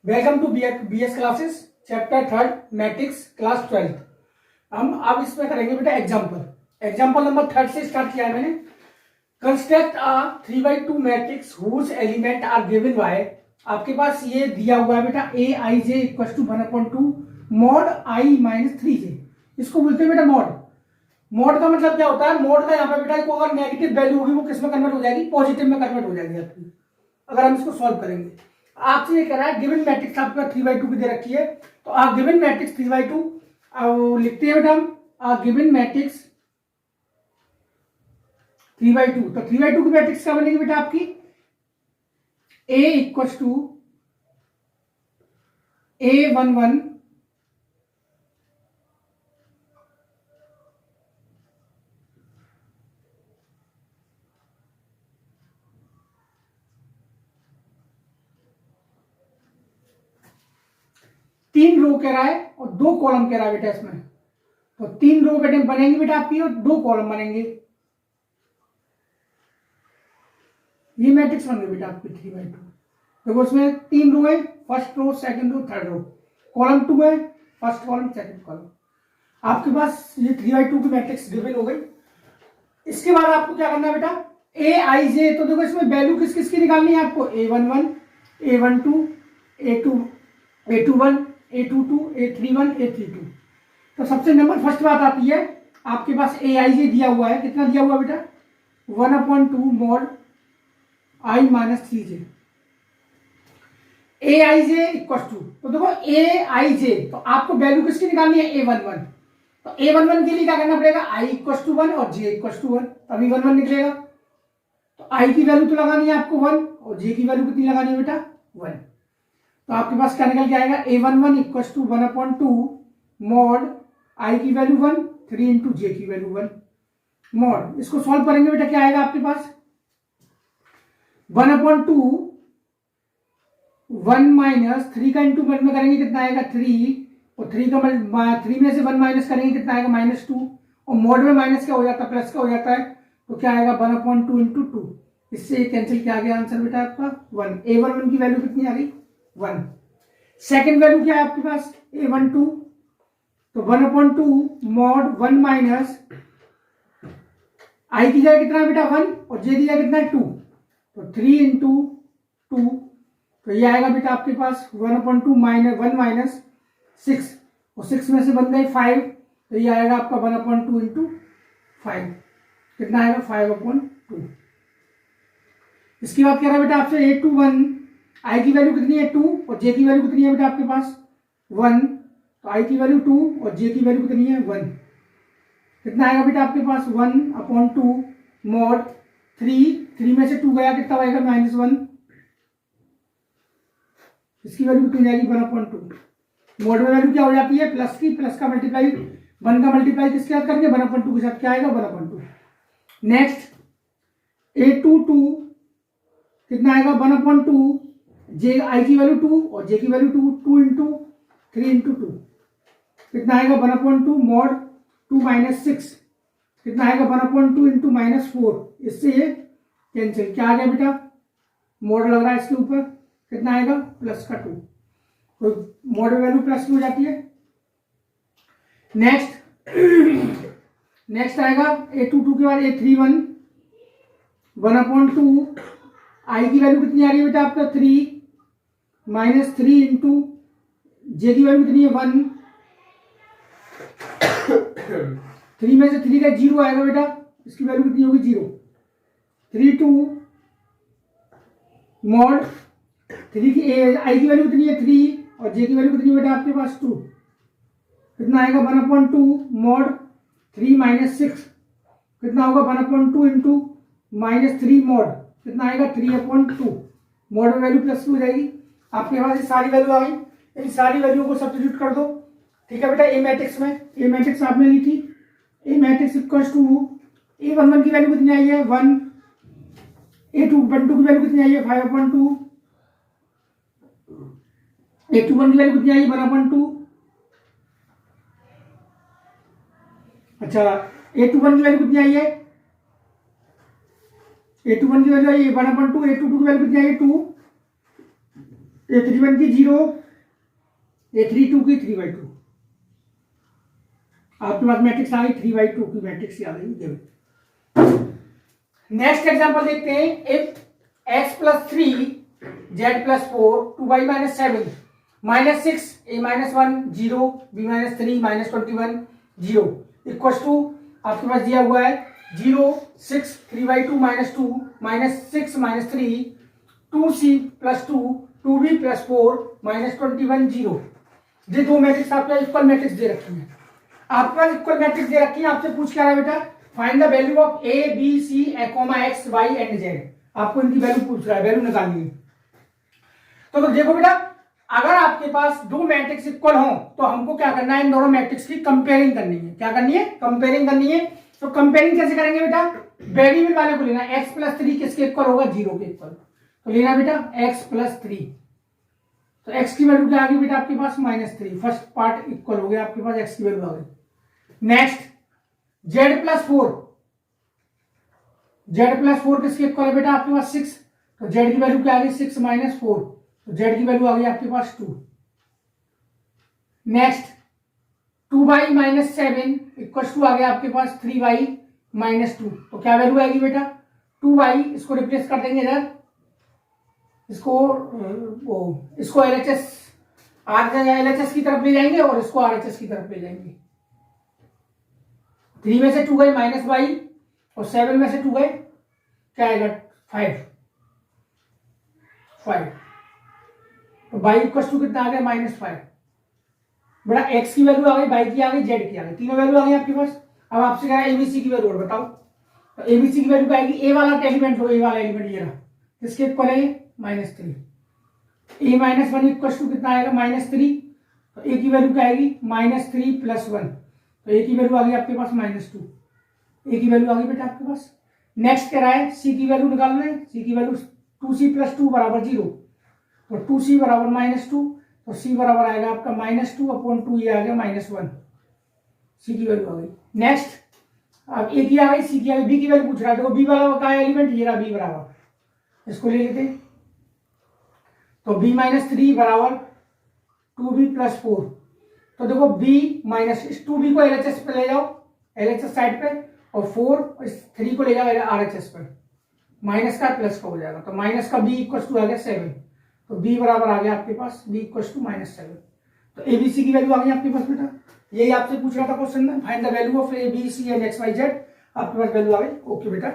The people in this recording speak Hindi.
Welcome to BS classes chapter 3 matrix class 12। हम अब इसमें करेंगे बेटा एग्जाम्पल नंबर 3 से स्टार्ट किया है मैंने। Construct a 3/2 matrix whose element are given by, आपके पास ये दिया हुआ है बेटा a I J equal to 1/2 mod I minus 3j। इसको बोलते हैं बेटा मॉड का मतलब क्या होता है? मॉड का यहाँ पे बेटा को अगर नेगेटिव वैल्यू होगी वो किस में कन्वर्ट हो जाएगी? पॉजिटिव में कन्वर्ट हो जाएगी आपकी, अगर हम इसको सॉल्व करेंगे। आपसे ये कह रहा है गिवन मैट्रिक्स आपका 3/2 की दे रखी है, तो आप गिवन मैट्रिक्स 3/2 लिखते हैं बेटा हम गिवन मैट्रिक्स 3/2। तो 3/2 की मैट्रिक्स क्या बनेगी बेटा आपकी? A इक्वल टू A11 3 रो कह रहा है और 2 कॉलम कह रहा है बेटा इसमें। तो 3 रो बेटे बनेंगी बेटा आपकी और 2 कॉलम बनेंगे। ये मैट्रिक्स बन गई बेटा आपकी 3/2। देखो इसमें 3 रो है, first row, second row, third row, column 2 है, फर्स्ट कॉलम, सेकंड कॉलम। आपके पास ये 3/2 की मैट्रिक्स गिवन हो गई। इसके बाद आपको क्या करना है बेटा? ए आई जे। तो देखो इसमें वैल्यू किस किस की निकालनी है आपको? A11, A12, A21, A22, A31, A32। तो सबसे नंबर फर्स्ट बात आती है, आपके पास ए आई जे दिया हुआ है। कितना दिया हुआ बेटा? 1/2 mod I minus 3j। A I J equal to, तो देखो ए आई जे, तो आपको वैल्यू किसकी निकालनी है? A11। तो A11 के लिए क्या करना पड़ेगा? I इक्वल टू 1 और J इक्वल टू 1, तभी 1 निकलेगा। तो I की वैल्यू तो लगानी है आपको 1 और J की वैल्यू कितनी लगानी है बेटा? 1। तो आपके पास क्या निकल के आएगा? A11 equal to 1/2 mod I की वैल्यू 1, 3 इंटू J की वैल्यू 1 मॉड। इसको सॉल्व करेंगे बेटा, क्या आएगा आपके पास? 1/2 1 माइनस 3 का इंटू 1 में करेंगे कितना आएगा? 3, और 3 में से 1 माइनस करेंगे कितना आएगा? -2। और मॉड में माइनस क्या हो जाता है? प्लस का हो जाता है। तो क्या आएगा? 1/2 इंटू 2। इससे कैंसिल किया गया आंसर बेटा आपका 1। A11 की वैल्यू कितनी आ गई? 1। सेकेंड वैल्यू क्या है आपके पास? A12। तो 1/2 मॉड 1 माइनस आई की जगह कितना है बेटा? 1 और जे की जगह कितना है? 2। तो 3 इंटू 2, तो ये आएगा बेटा आपके पास 1/2 माइनस 1 माइनस 6, और 6 में से बन गई 5। तो ये आएगा आपका 1/2 इंटू 5। कितना आएगा? 5/2। इसके बाद कह रहा है बेटा आपसे A21, आई की वैल्यू कितनी है? 2 और जे की वैल्यू कितनी है बेटा आपके पास? 1। तो आई की वैल्यू 2 और जे की वैल्यू कितनी है? 1। कितना आएगा बेटा आपके पास? 1/2 मॉड 3 में से 2 गया, कितना आएगा? -1। इसकी वैल्यू कितनी जाएगी? 1/2। मॉड में वैल्यू क्या हो जाती है? प्लस की, प्लस का मल्टीप्लाई 1 का मल्टीप्लाई किसके साथ करेंगे? 1/2 के साथ। क्या आएगा? 1/2। नेक्स्ट A22 कितना आएगा? 1/2 जे आई की वैल्यू 2 और जे की वैल्यू 2 इंटू 3 इंटू 2, कितना आएगा? 1/2 मॉड 2 माइनस 6, कितना आएगा? 1/2 इंटू -4। इससे ये कैंसिल। क्या आ गया बेटा? मॉड लग रहा है इसके ऊपर, कितना आएगा? प्लस का 2। तो मॉड वैल्यू प्लस की हो जाती है। नेक्स्ट आएगा A22 के बाद A31 1/2 आई की वैल्यू कितनी आ रही है बेटा आपका? 3 -3 इंटू जे की वैल्यू कितनी है? 1। 3 में से 3 का 0 आएगा बेटा, इसकी वैल्यू कितनी होगी? 0। 3/2 मॉड 3 की आई की वैल्यू कितनी है? 3 और जे की वैल्यू कितनी है बेटा आपके पास? 2। कितना आएगा? 1/2 मॉड 3 माइनस 6, कितना होगा? 1/2 इंटू -3 मॉड, कितना आएगा? 3/2। मॉड में वैल्यू प्लस हो जाएगी। आपके पास ये सारी वैल्यू आ गई, इन सारी वैल्यू को सब्स्टिट्यूट कर दो। ठीक है बेटा। ए मैट्रिक्स में ए मैट्रिक्स आपने ली थी, ए मैट्रिक्स इक्वल टू A11 की वैल्यू कितनी आई है? 1। A12 की वैल्यू कितनी आई है? 5/2। A21 की वैल्यू कितनी आई है? 1/2। अच्छा, A21 की वैल्यू कितनी आई है? A21 की वैल्यू आई है 1/2। A22 की वैल्यू कितनी आई है? 2। A31 की 0, A32 की 3/2। आपके पास मैट्रिक्स आ गई 3/2 की मैट्रिक्स आ गई। नेक्स्ट एग्जांपल देखते हैं। If x + 3 z + 4 2y - 7 -6 a - 1 0 b - 3 -21 0 equal to आपके पास दिया हुआ है 0 6 3/2 -2 -6 -3 2c + 2 2b + 4 -21 0। ये दो मैट्रिक्स आपके इक्वल मैट्रिक्स दे रखी है। आपके पास इक्वल मैट्रिक्स दे रखी है, आपसे पूछ क्या रहा है बेटा, find the value of a b c x y and z। आपको इनकी वैल्यू पूछ रहा है, वैल्यू निकालनी है। तो देखो बेटा, अगर आपके पास दो मैट्रिक्स इक्वल हो तो हमको क्या करना है, इन दोनों मैट्रिक्स की कंपेयरिंग करनी है। क्या करनी है? कंपेयरिंग करनी है। तो कंपेयरिंग कैसे करेंगे बेटा, वेरिएबल वाले को लेना। x + 3 किसके इक्वल होगा? 0 के इक्वल। तो लेना बेटा x + 3। तो x की वैल्यू क्या आ गई बेटा आपके पास? -3। फर्स्ट पार्ट इक्वल हो गया आपके पास, x की वैल्यू आ गई। Next z + 4। z + 4 किसके इक्वल है बेटा आपके पास? 6। तो z की वैल्यू क्या आ गई? 6 - 4। तो z की वैल्यू आ गई आपके पास 2। नेक्स्ट 2y - 7 इक्वल टू आ गया आपके पास 3y - 2। तो क्या वैल्यू आएगी बेटा? 2y, इसको रिप्लेस कर देंगे इधर, इसको LHS की तरफ ले जाएंगे और इसको RHS की तरफ ले जाएंगे। 3 में से 2 गए -y और 7 में से 2 गए क्या आएगा? 5। तो y इक्वल टू कितना आ गया? -5। बड़ा x की वैल्यू आ गई, y की आ गई, z की आ गई, तीनों वैल्यू आ गई आपके पास। अब आपसे कह रहा है एबीसी की वैल्यू और बताओ। तो एबीसी की वैल्यू क्या आएगी? ए वाला एलिमेंट हो, ए वाला एलिमेंट ये रहा, किसके इक्वल है? -3। a - 1 इक्वल टू कितना आएगा? -3। तो a की वैल्यू क्या आएगी? -3 + 1। तो a की वैल्यू आ गई आपके पास -2। a की वैल्यू आ गई बेटा आपके पास। नेक्स्ट कह रहा है c की वैल्यू निकालना है। c की वैल्यू 2c + 2 = 0। तो 2c = -2। तो c बराबर आएगा आपका -2/2, ये आ गया -1। c की वैल्यू आ गई। नेक्स्ट अब a की आ गई, c की आ गई, b की वैल्यू पूछ रहा है। देखो b वाला का एलिमेंट ये रहा, b बराबर, इसको ले लेते हैं। तो b - 3 = 2b + 4। तो देखो b इस 2b को LHS पे ले जाओ, LHS साइड पे, और 4 इस 3 को ले जाओ RHS पर, माइनस का प्लस का हो जाएगा। तो माइनस का b इक्वल टू आ गया 7। तो b बराबर आ गया आपके पास b इक्वल टू -7। तो एबीसी की वैल्यू आ गई आपके पास बेटा। यही आपसे पूछ रहा था क्वेश्चन में, find the value of A B C and X Y Z. आपके पास वैल्यू आ गई। ओके बेटा।